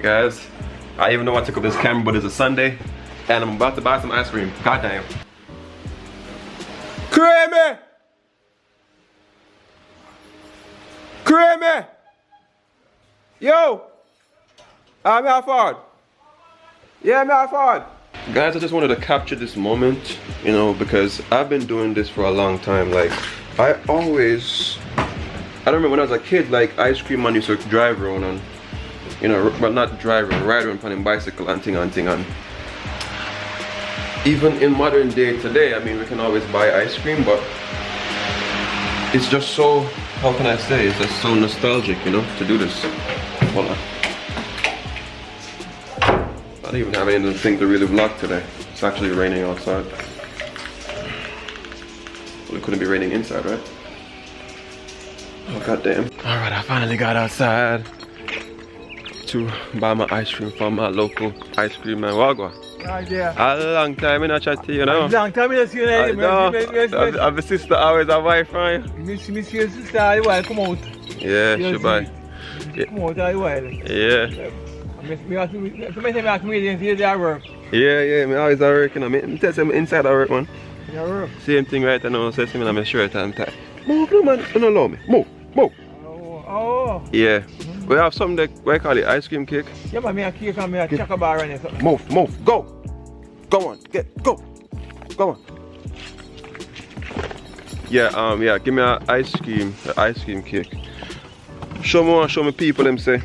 Guys, I even know I took up this camera, but it's a Sunday, and I'm about to buy some ice cream. God damn. Creamy! Creamy! Yo! I'm out forward. Yeah, I'm out forward. Guys, I just wanted to capture this moment, you know, because I've been doing this for a long time. Like, I don't remember when I was a kid, like, ice cream man used to drive around and, you know, but not drive around, ride around on a bicycle and thing. And even in modern day today, I mean, we can always buy ice cream, but it's just so, how can I say, it's just so nostalgic, you know, to do this. Hold on. I don't even have anything to really vlog today. It's actually raining outside. Well, it couldn't be raining inside, right? Oh, goddamn. Alright, I finally got outside to buy my ice cream from my local ice cream man. Wagwa. Yeah. A long time in a chat to you, know. A long time in a see you. I have a sister always a wife from you. Miss your sister all the while come out. Yeah, she buy. Come out all the while. Yeah. Me ask me see I work. Yeah, me always are working. I tell you, inside I work, man. You work. Same thing right now, so I'm a shirt and tie. Move, no man, don't allow me. Move. Oh. Yeah. We have something that we call it ice cream cake. Yeah, but me a cake and me a chocolate bar and something. Move, go. Go on, go. Go on. Yeah, give me an ice cream cake. Show me people them say.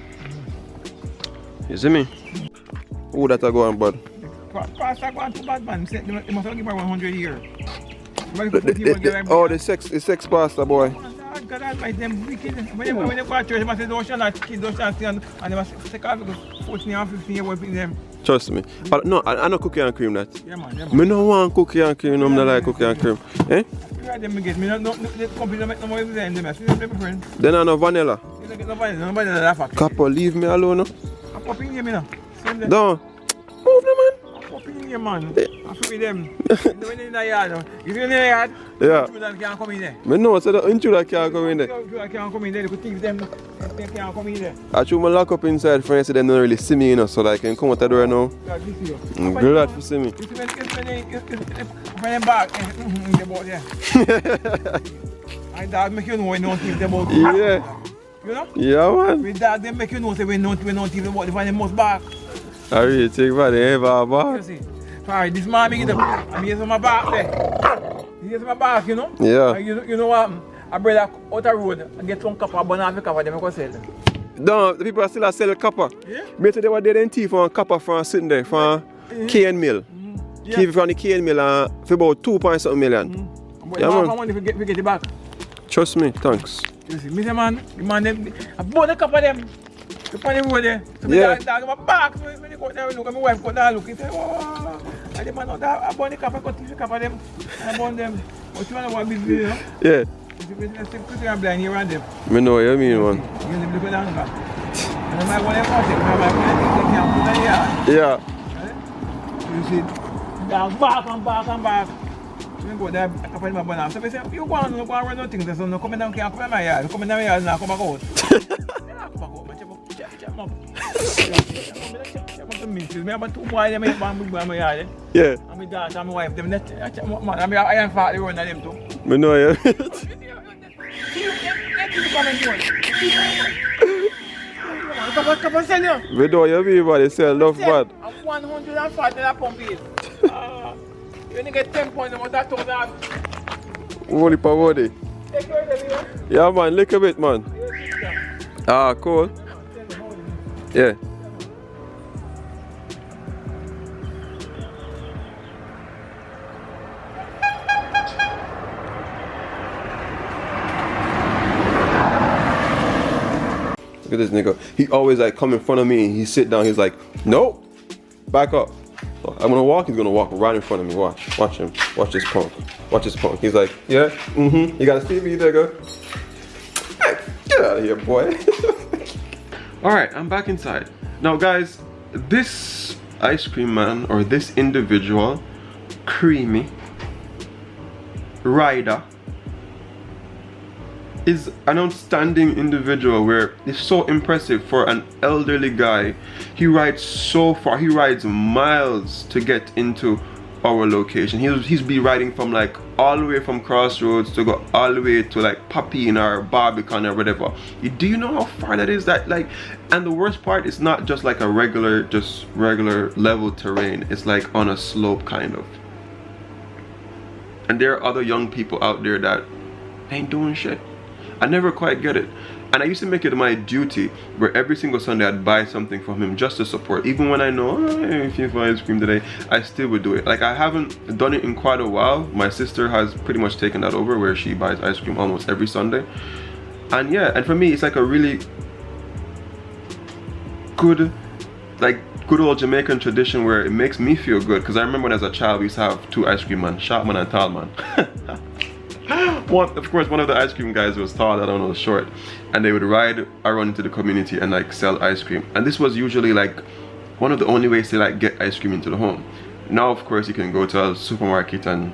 You see me? Who that a go on, bud? Pastor go on to bad man. They must have given her 100 years. The sex pastor boy. God advise them wicked. When they go to church, they must say don't shall kids, don't shall steal, and they must take off because 14 and 15 years old them. Trust me. No, I know cookie and cream that. Yeah man. Me no want cookie and cream, no, I like cookie and cream. Eh? Yeah, them get me. No, the company don't make no more with them. Them, my friend. Then I know vanilla. You don't get no vanilla, nobody that fact. Couple, leave me alone. No? I'm popping here, me now. Don't. Move no man. Popping here, man. I'm with them. When in the yard, if you're in the yard, yeah. Intruder can't come in there. Me know, so the intruder can't come in there. Intruder can't come in there. You could think them, they can't come in there. I should lock up inside, friends, so they don't really see me, you know, so I can come out the door now. I'm glad to see me. When I'm back, they're about there. My dad make you know when don't think about it. Yeah. You know? Yeah, man. My dad they make you know say we don't think about it when they must back. I really think about it, ever back. You see? Alright, this man make it up. I'm here for my back there. Here's my back, you know? Yeah. You know what? I bring that out the road and get some copper, but not the copper, them go sell them. No, the people are still selling copper. Yeah? Me too, they were there in tea for copper from sitting there, from cane mill. Yeah. Keep from the cane mill for about 2.something million. But Yeah, man. man. Money we get it back. Trust me, thanks. You see, Mr. Man, the man them, I bought the copper them. The pan the road there. So me Yeah. dog my back. So when you go there, look at my wife go there, look. He say, oh, and the man out there, I bought the copper, got the copper them, and I bought them. But you want to business, you know? Yeah. You business, you are blind, you around them. Me know what you mean, man. You live with anger. And I might want to watch it, I might want to can't put that here. Yeah. You see, dog back and back. You go there, I put my banana. So I say, you go and run no things, so no come down, can't come in my yard. Come in my yard now, come back out. Come back out, man. Check up. Me have 2 boys, them in my yard. Yeah. And my daughter and my wife, them net. Man, I am fat, they run them too. Me know you. Come on, sell you. Me know you mean, but they sell love bad. I'm 140 that pump is. You only get 10 points, about that 1,000. Holy pavodi. Take care of them, Yeah, man, look a bit, man. Ah, cool. Yeah. Look at this nigga. He always like come in front of me and he sit down. He's like, nope, back up. So I'm gonna walk. He's gonna walk right in front of me. Watch him. Watch this punk. Watch this punk. He's like, yeah, You gotta see me, nigga. Hey, get out of here, boy. All right, I'm back inside. Now, guys, this ice cream man or this individual, Creamy Rider, is an outstanding individual where it's so impressive for an elderly guy. He rides so far, he rides miles to get into our location. He's be riding from like all the way from Crossroads to go all the way to like Papine or Barbican or whatever. Do you know how far that is? That like, and the worst part is not just like a regular level terrain. It's like on a slope kind of. And there are other young people out there that ain't doing shit. I never quite get it. And I used to make it my duty where every single Sunday I'd buy something from him just to support. Even when I know, oh, if you buy ice cream today, I still would do it. Like, I haven't done it in quite a while. My sister has pretty much taken that over where she buys ice cream almost every Sunday. And yeah, and for me, it's like a really good, like, good old Jamaican tradition where it makes me feel good. Because I remember when as a child, we used to have 2 ice cream men, short man and tall man. Of course, one of the ice cream guys was tall, I don't know, short, and they would ride around into the community and like sell ice cream. And this was usually like one of the only ways to like get ice cream into the home. Now, of course, you can go to a supermarket and,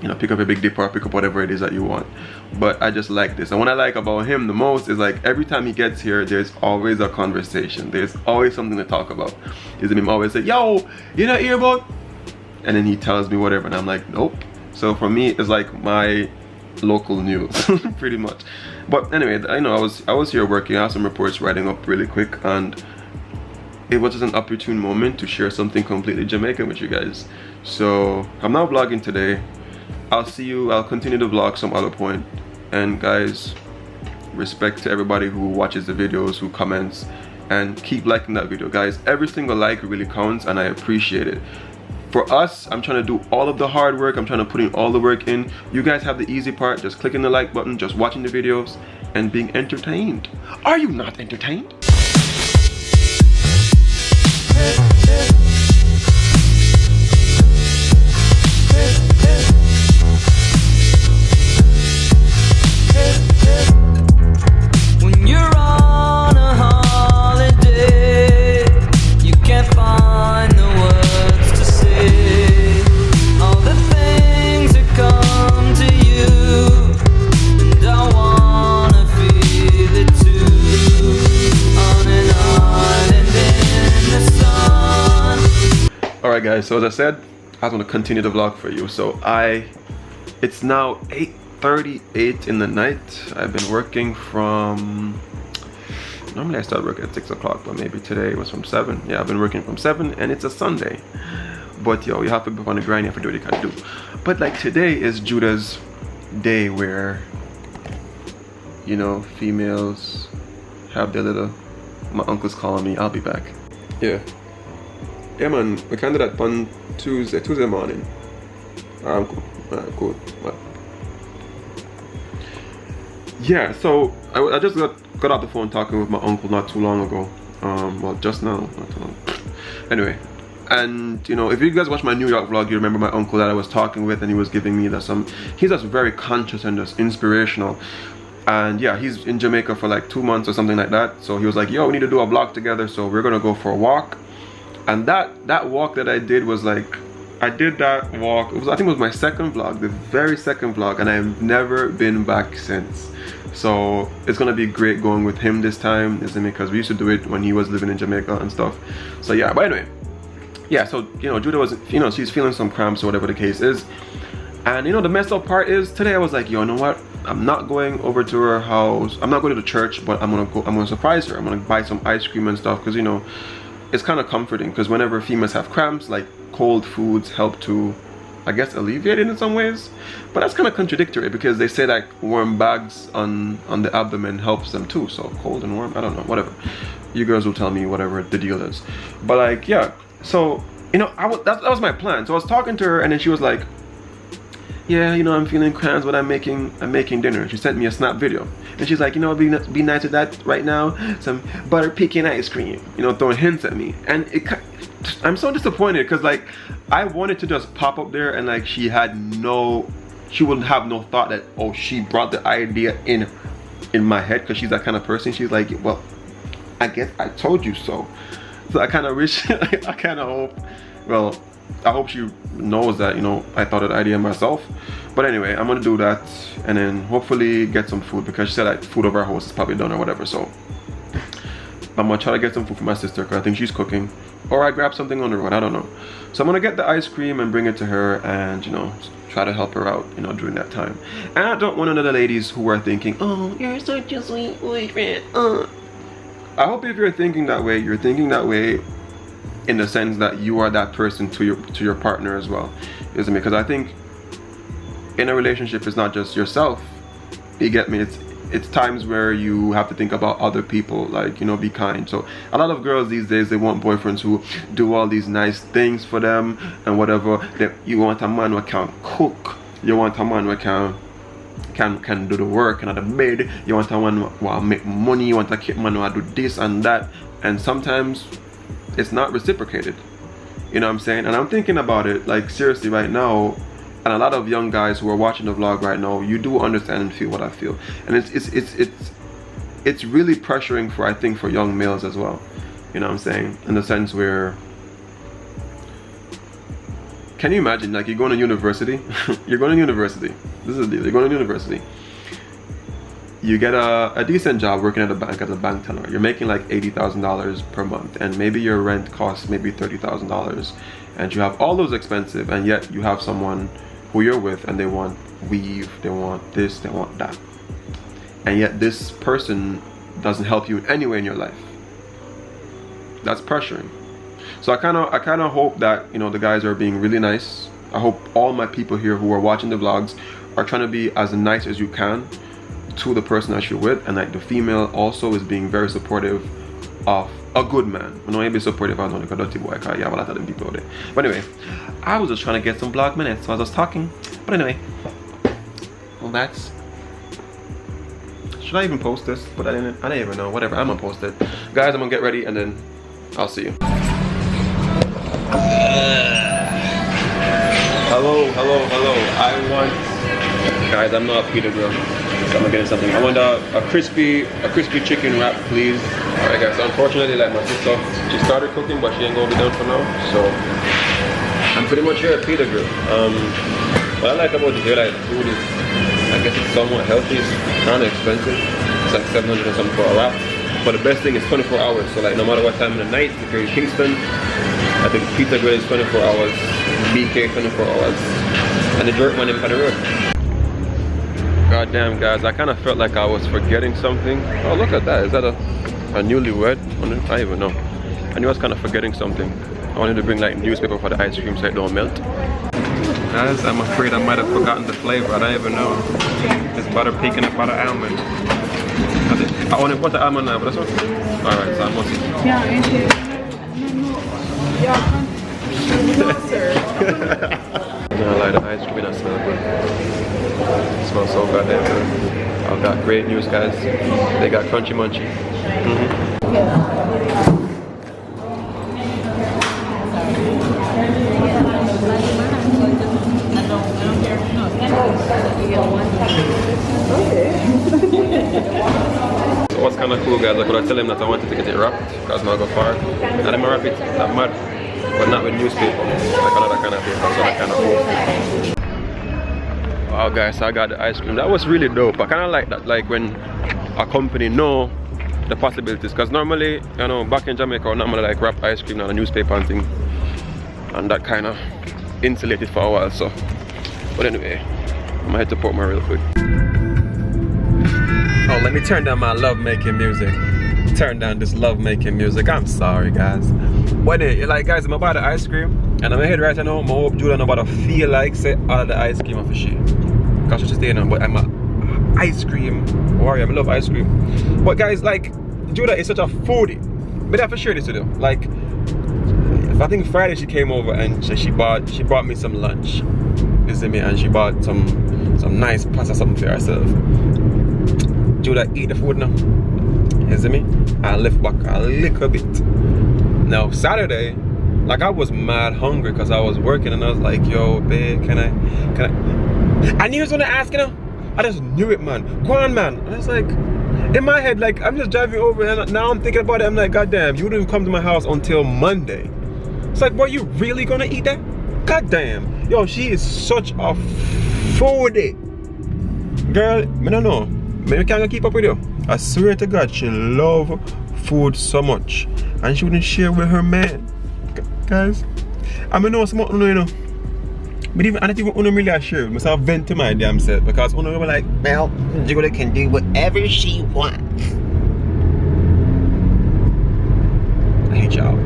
you know, pick up a Big Dipper or pick up whatever it is that you want. But I just like this. And what I like about him the most is like every time he gets here, there's always a conversation. There's always something to talk about. Is him always say, yo, you know hear about? And then he tells me whatever, and I'm like, nope. So for me, it's like my local news, pretty much. But anyway, I know I was here working. I have some reports writing up really quick, and it was just an opportune moment to share something completely Jamaican with you guys. So I'm now vlogging today. I'll continue to vlog some other point. And guys, respect to everybody who watches the videos, who comments, and keep liking that video, guys. Every single like really counts, and I appreciate it. For us, I'm trying to do all of the hard work. I'm trying to put in all the work in. You guys have the easy part, just clicking the like button, just watching the videos, and being entertained. Are you not entertained? When you're on a holiday, you can't find the words to say all the things that come to you, and I wanna feel it too. On an island in the sun. Alright guys, so as I said, I want to continue the vlog for you. So it's now 8:38 in the night. I've been working from, normally I start working at 6 o'clock, but maybe today it was from 7. Yeah, I've been working from 7, and it's a Sunday. But yo, you have to be on the grind, you have to do what you gotta do. But like today is Judah's day where, you know, females have their little, my uncle's calling me, I'll be back. Yeah. Yeah man, we can do that on Tuesday morning. Alright, cool. Yeah, so I just got off the phone talking with my uncle not too long ago. Well, just now, not too long. Anyway, and you know, if you guys watch my New York vlog, you remember my uncle that I was talking with, and he was giving me he's just very conscious and just inspirational. And yeah, he's in Jamaica for like 2 months or something like that. So he was like, yo, we need to do a vlog together, so we're gonna go for a walk. And that walk that I did was like, I did that walk, I think it was my second vlog, the very second vlog, and I've never been back since. So it's gonna be great going with him this time, isn't it? Because we used to do it when he was living in Jamaica and stuff. So yeah, but anyway, yeah, so you know, Judah was, you know, she's feeling some cramps or whatever the case is. And you know, the messed up part is today I was like, yo, you know what? I'm not going over to her house. I'm not going to the church, but I'm gonna surprise her. I'm gonna buy some ice cream and stuff, because you know, it's kind of comforting, because whenever females have cramps, like cold foods help to, I guess, alleviate it in some ways. But that's kind of contradictory, because they say that warm bags on the abdomen helps them too. So cold and warm, I don't know, whatever. You girls will tell me whatever the deal is. But like, yeah, so you know, that was my plan. So I was talking to her, and then she was like, yeah, you know, I'm feeling cramps, but I'm making dinner. She sent me a snap video, and she's like, you know, be nice with that right now, some butter pecan ice cream, you know, throwing hints at me. And I'm so disappointed, because like I wanted to just pop up there, and like she wouldn't have no thought that, oh, she brought the idea in my head, because she's that kind of person. She's like, well, I guess I told you so. So I kind of wish, I kind of hope, well, I hope she knows that, you know, I thought of the idea myself. But anyway, I'm gonna do that and then hopefully get some food, because she said like food over her house is probably done or whatever. So I'm gonna try to get some food for my sister, because I think she's cooking, or I grab something on the road, I don't know. So I'm gonna get the ice cream and bring it to her, and you know, try to help her out, you know, during that time. And I don't want none of the ladies who are thinking, oh, you're such a sweet boyfriend. I hope if you're thinking that way, you're thinking that way in the sense that you are that person to your partner as well, isn't it? Because I think in a relationship, it's not just yourself. You get me? It's times where you have to think about other people, like, you know, be kind. So a lot of girls these days, they want boyfriends who do all these nice things for them and whatever. You want a man who can cook. You want a man who can do the work and at the bed. You want a man who will make money. You want a man who will do this and that. And sometimes it's not reciprocated. You know what I'm saying? And I'm thinking about it, like, seriously right now. And a lot of young guys who are watching the vlog right now, you do understand and feel what I feel. And it's really pressuring for, I think, for young males as well. You know what I'm saying? In the sense where, can you imagine, like, you're going to university? You're going to university. This is the deal. You're going to university. You get a decent job working at a bank as a bank teller. You're making like $80,000 per month, and maybe your rent costs maybe $30,000, and you have all those expensive, and yet you have someone who you're with and they want weave, they want this, they want that, and yet this person doesn't help you in any way in your life. That's pressuring. So I kind of hope that, you know, the guys are being really nice. I hope all my people here who are watching the vlogs are trying to be as nice as you can to the person that you're with, and like the female also is being very supportive of a good man. I know I be supportive of a dirty boy, because you have a lot of them people there. But anyway, I was just trying to get some vlog minutes, so I was just talking. But anyway, well, that's, should I even post this? But I don't even know. Whatever, I'm gonna post it. Guys, I'm gonna get ready and then I'll see you. Hello. I want, guys, I'm not Peter Grill, so I'm gonna get something. I want a crispy chicken wrap, please. Alright guys, so unfortunately, like, my sister, she started cooking, but she ain't gonna be done for now. So I'm pretty much here at Peter Grill. What I like about the here, like, the food is, I guess it's somewhat healthy. It's kind of expensive. It's like 700 or something for a wrap. But the best thing is 24 hours. So like, no matter what time of the night, if you're in Kingston, I think Peter Grill is 24 hours, BK 24 hours, and the jerk man in for the road. God damn, guys, I kind of felt like I was forgetting something. Oh, look at that. Is that a newlywed? I don't even know. I knew I was kind of forgetting something. I wanted to bring like newspaper for the ice cream so it don't melt. Guys, I'm afraid I might have forgotten the flavor. I don't even know. It's butter pecan and butter almond. I want to put the almond now, but that's one. Alright, so I must. Yeah, ain't it? No, sir. I like the ice cream that's so good. It smells so goddamn good. I've got great news, guys. They got crunchy munchy. So what's kind of cool, guys, I could have tell him that I wanted to get it wrapped because I'm not go far. And I'm gonna wrap it that mud, but not with newspaper, like another kind of paper, so that kind of cool. Wow, guys, I got the ice cream. That was really dope. I kind of like that, like when a company know the possibilities, because normally, you know, back in Jamaica, I normally like wrap ice cream on a newspaper and thing, and that kind of insulated for a while. So, but anyway, I'm gonna head to Portmore real quick. Oh, let me turn down my love making music. Turn down this love making music. I'm sorry, guys. But anyway, like, guys, I'm about the ice cream, and I'm head right now. I hope Judah about to feel like say all of the ice cream of she. Cause she's staying on, but I'm a ice cream warrior. I love ice cream. But guys, like, Judah is such a foodie. But I have to share this with you. Like, I think Friday she came over and she brought me some lunch. You see me? And she bought some nice pasta, something for herself. Judah eat the food now. You see me? I lift back a little bit. Now Saturday, like, I was mad hungry because I was working, and I was like, yo, babe, can I? I knew he was gonna ask, you know. I just knew it, man. Go on, man. And I was like, in my head, like, I'm just driving over, and now I'm thinking about it. I'm like, God damn, you didn't come to my house until Monday. It's like, boy, you really gonna eat that? God damn. Yo, she is such a foodie. Girl, I don't know. Maybe can't keep up with you. I swear to God, she love food so much. And she wouldn't share with her man. Guys, I mean, know something, you know. But even, I don't even really share. I must have vent to my damn self. Because I were like, well, Judah can do whatever she wants. I hate y'all.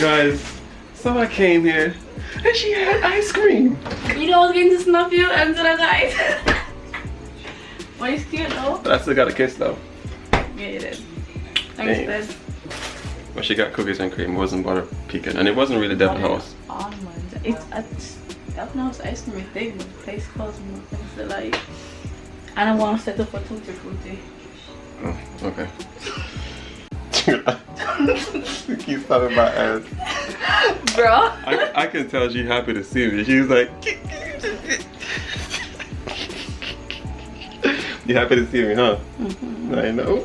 Guys, so I came here and she had ice cream. You know I was going to snuff you until I died. Well, it's cute though. But I still got a kiss though. Yeah, you did. Thanks, babe. But she got cookies and cream. It wasn't butter pecan. And it wasn't really Devon House. Almonds. It's Devon House ice cream is big, but the taste calls me things that like. I don't want to set up for Tutti Frutti. Oh, okay. Keep stopping my ass. Bro. I can tell she's happy to see me. She's like, you happy to see me, huh? Mm-hmm. I know.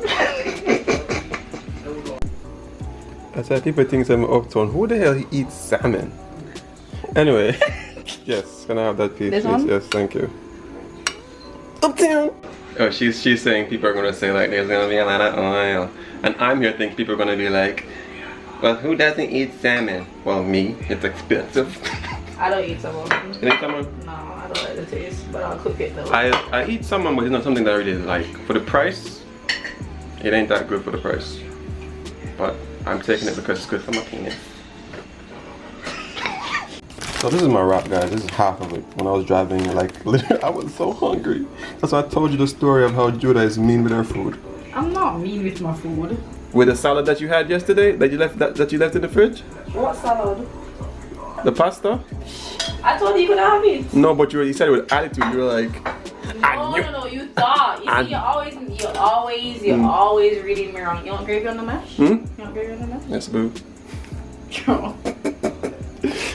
I said people think I'm uptown. Who the hell eats salmon? Anyway, yes, can I have that piece, this please? One? Yes, thank you. Uptown. Oh, she's saying people are gonna say like there's gonna be a lot of oil, and I'm here thinking people are gonna be like, well, who doesn't eat salmon? Well, me. It's expensive. I don't eat salmon. You eat salmon? No, I don't like the taste, but I'll cook it though. I eat salmon, but it's not something that I really like. For the price, it ain't that good for the price. But I'm taking it because it's good for my penis. So this is my wrap, guys. This is half of it. When I was driving, like, literally, I was so hungry. That's why I told you the story of how Judah is mean with her food. I'm not mean with my food. With the salad that you had yesterday, that you left that you left in the fridge? What salad? The pasta? I told you could have it. No, but you said it with attitude. You were like, No, you thought. You see, you're always reading me wrong. You want gravy on the mash? Hmm? You want gravy on the mash? Yes, boo. Girl.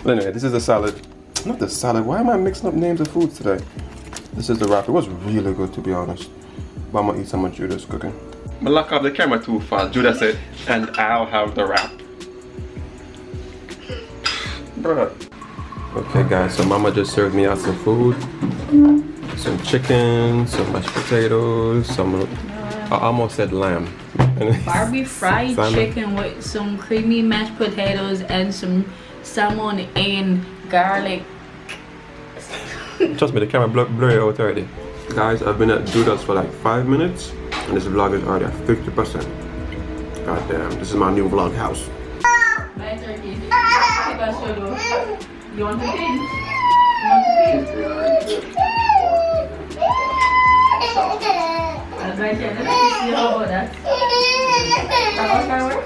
But anyway, this is the salad. Not the salad. Why am I mixing up names of foods today? This is the wrap. It was really good, to be honest. But I'm gonna eat some of Judah's cooking. I lock up the camera too fast. Judah said, and I'll have the wrap. Bruh. Okay, guys. So Mama just served me out some food. Some chicken, some mashed potatoes, some. I almost said lamb. Barbie fried salmon. chicken with some creamy mashed potatoes and some salmon and garlic. Trust me, the camera blurry out already. Guys, I've been at Judah's for like 5 minutes and this vlog is already at 50%. God damn, this is my new vlog house. My turkey. You want to pinch? You want to pinch? That's right here. Let me see how about that. That was my work?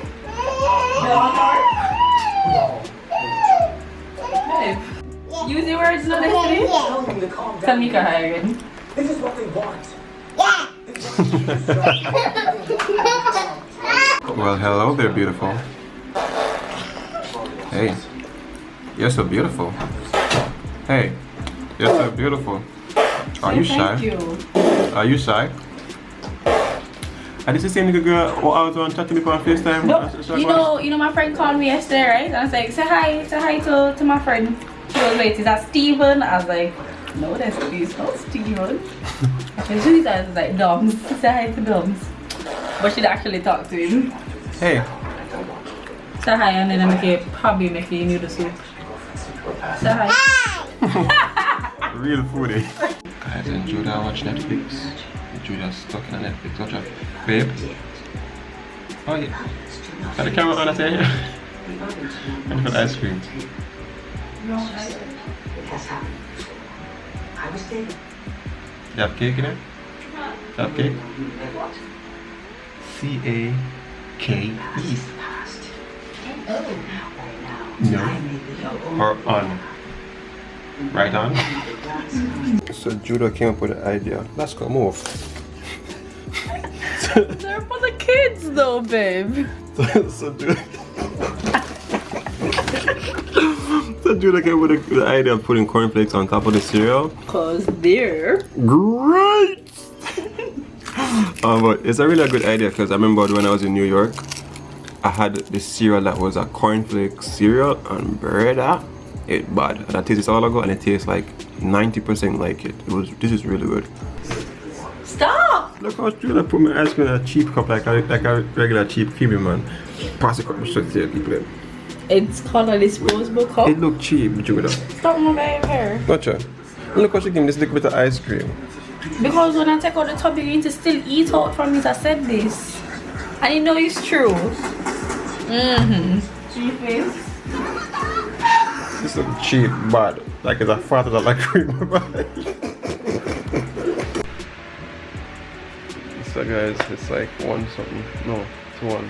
That was my work? Babe. Use the words not yesterday. Tell me hi again. This is what they want. Well, hello there, beautiful. Hey, you're so beautiful. Hey, you're so beautiful. Are you shy? Thank you. Are you shy? I just see a nigga girl or I was on chatting with me on FaceTime. No, you know my friend called me yesterday, right? And I was like, say hi to my friend. She was like, is that Steven? I was like, no, that's not Steven. And she was like, Doms. Say hi to Doms. But she'd actually talk to him. Hey. Say hi and then I probably make you noodle soup. Say hi. Real foodie. Guys, and Judah watch Netflix. Judah's stuck in Netflix. Watch out. Babe. Oh yeah. Got the camera on, I tell you. And for ice cream. It has happened. I was there. You have cake in it? You have cake? C-A-K-E. No. Or on. Right on. So Judah came up with an idea. Let's go move. They're for the kids though, babe. so Judah came up with the idea of putting cornflakes on top of the cereal. Cause they're great! But it's a really good idea because I remember when I was in New York, I had this cereal that was a cornflake cereal, and brother, it bad. And I tasted this all ago, and it tastes like 90% like it. This is really good. Stop! Look how true I put my ice cream in a cheap cup, like a regular cheap creamy man. Pass the cup straight to people. It's called a disposable cup. It look cheap, but you would have. Stop moving here. Gotcha. Look what she gave me, this little bit of ice cream. Because when I take out the tub, you're going to still eat out from it. I said this. And you know it's true. Cheap face. This look cheap, bad. Like it's a fat that like cream. So guys, it's like 1 something. No, it's 1.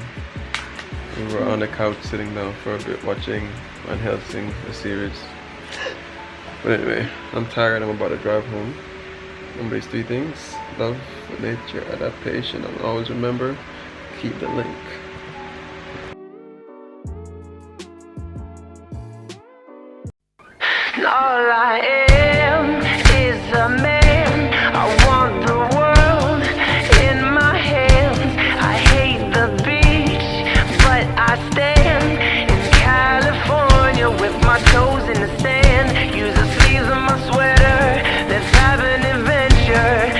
We were on the couch sitting down for a bit watching Van Helsing, the series. But anyway, I'm tired, I'm about to drive home. Remember these 3 things: love, nature, adaptation, and always remember, keep the link. All I